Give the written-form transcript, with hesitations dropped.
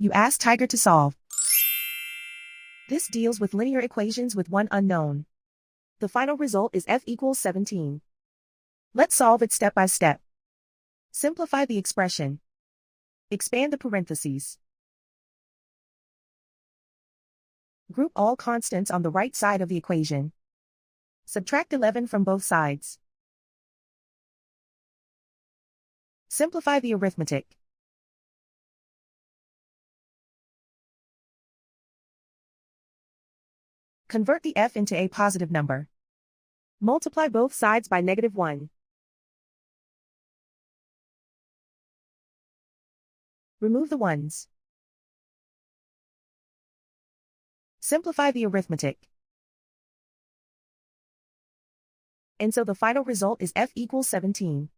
You ask Tiger to solve. This deals with linear equations with one unknown. The final result is f equals 17. Let's solve it step by step. Simplify the expression. Expand the parentheses. Group all constants on the right side of the equation. Subtract 11 from both sides. Simplify the arithmetic. Convert the f into a positive number. Multiply both sides by -1. Remove the ones. Simplify the arithmetic. And so the final result is f equals 17.